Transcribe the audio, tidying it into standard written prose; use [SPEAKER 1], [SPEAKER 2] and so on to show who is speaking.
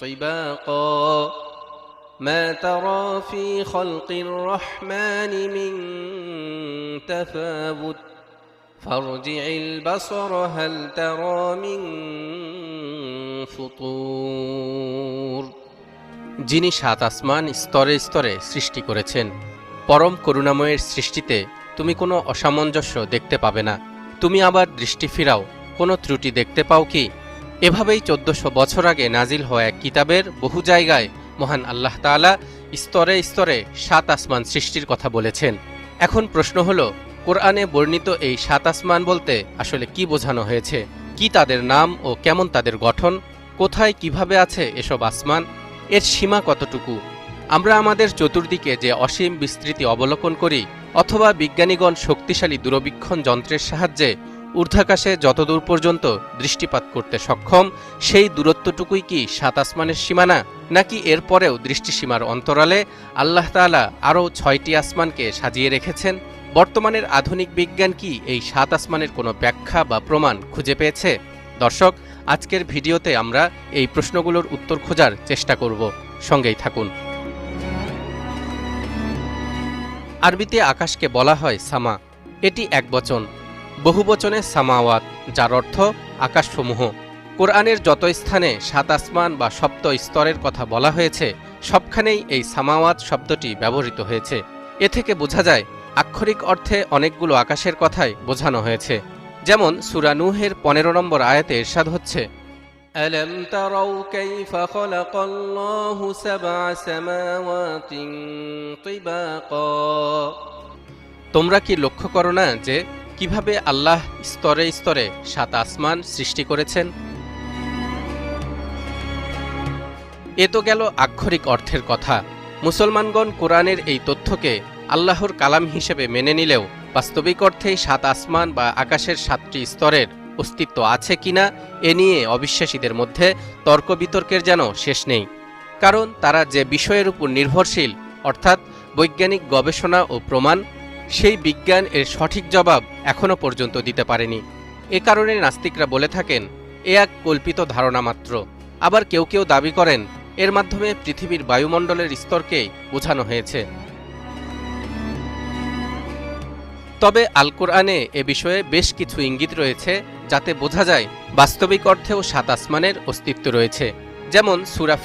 [SPEAKER 1] طباقا ما ترى في خلق الرحمن من تفاوت فارجع البصر هل ترى من فطور। যিনি সাত আসমান স্তরে স্তরে সৃষ্টি করেছেন, পরম করুণাময়ের সৃষ্টিতে তুমি কোনো অসামঞ্জস্য দেখতে পাবে না। তুমি আবার দৃষ্টি ফিরাও, কোনো ত্রুটি দেখতে পাও কি? এভাবেই 1400 বছর আগে নাজিল হওয়া এক কিতাবের বহু জায়গায় মহান আল্লাহ তাআলা স্তরে স্তরে সাত আসমান সৃষ্টির কথা বলেছেন। এখন প্রশ্ন হলো, কোরআনে বর্ণিত এই সাত আসমান বলতে আসলে কি বোঝানো হয়েছে? কি তাদের নাম ও কেমন তাদের গঠন? কোথায় কিভাবে আছে এসব আসমান? এর সীমা কতটুকু? আমরা আমাদের চতুর্দিকে যে অসীম বিস্তৃতি অবলোকন করি, অথবা বিজ্ঞানীগণ শক্তিশালী দূরবীক্ষণ যন্ত্রের সাহায্যে ঊর্ধ্বাকাশে যতদূর পর্যন্ত দৃষ্টিপাত করতে সক্ষম, সেই দূরত্বটুকুই কি সাত আসমানের সীমানা? নাকি এরপরেও দৃষ্টিসীমার অন্তরালে আল্লাহ তাআলা আরও 6টি আসমানকে সাজিয়ে রেখেছেন? বর্তমানের আধুনিক বিজ্ঞান কি এই সাত আসমানের কোনো ব্যাখ্যা বা প্রমাণ খুঁজে পেয়েছে? দর্শক, আজকের ভিডিওতে আমরা এই প্রশ্নগুলোর উত্তর খোঁজার চেষ্টা করব। সঙ্গেই থাকুন। আরবিতে আকাশকে বলা হয় সামা। এটি একবচন। বহুবচনে সামাওয়াত, যার অর্থ আকাশসমূহ। কোরআনের যত স্থানে সাত আসমান বা সপ্ত স্তরের কথা বলা হয়েছে, সবখানেই এই সামাওয়াত শব্দটি ব্যবহৃত হয়েছে। এ থেকে বোঝা যায় আক্ষরিক অর্থে অনেকগুলো আকাশের কথাই বোঝানো হয়েছে। যেমন সূরা নূহের 15 নম্বর আয়াতে ইরশাদ হচ্ছে, ألم تروا كيف خلق الله سبع سماوات طباقا। তোমরা কি লক্ষ্য করো না যে কিভাবে আল্লাহ স্তরে স্তরে সাত আসমান সৃষ্টি করেছেন? এ তো গেল আক্ষরিক অর্থের কথা। মুসলমানগণ কোরআনের এই তথ্যকে আল্লাহর কালাম হিসেবে মেনে নিলেও বাস্তবিক অর্থেই সাত আসমান বা আকাশের 7টি স্তরের অস্তিত্ব আছে কিনা এ নিয়ে অবিশ্বাসীদের মধ্যে তর্ক বিতর্কের যেন শেষ নেই। কারণ তারা যে বিষয়ের উপর নির্ভরশীল, অর্থাৎ বৈজ্ঞানিক গবেষণা ও প্রমাণ, সেই বিজ্ঞান এর সঠিক জবাব এখনও পর্যন্ত দিতে পারেনি। এ কারণে নাস্তিকরা বলে থাকেন এ এক কল্পিত ধারণা মাত্র। আবার কেউ কেউ দাবি করেন এর মাধ্যমে পৃথিবীর বায়ুমণ্ডলের স্তরকেই বোঝানো হয়েছে। তবে আল কোরআনে এ বিষয়ে বেশ কিছু ইঙ্গিত রয়েছে, যাতে বোঝা যায় বাস্তবিক অর্থেও সাত আসমানের অস্তিত্ব রয়েছে। যেমন সূরা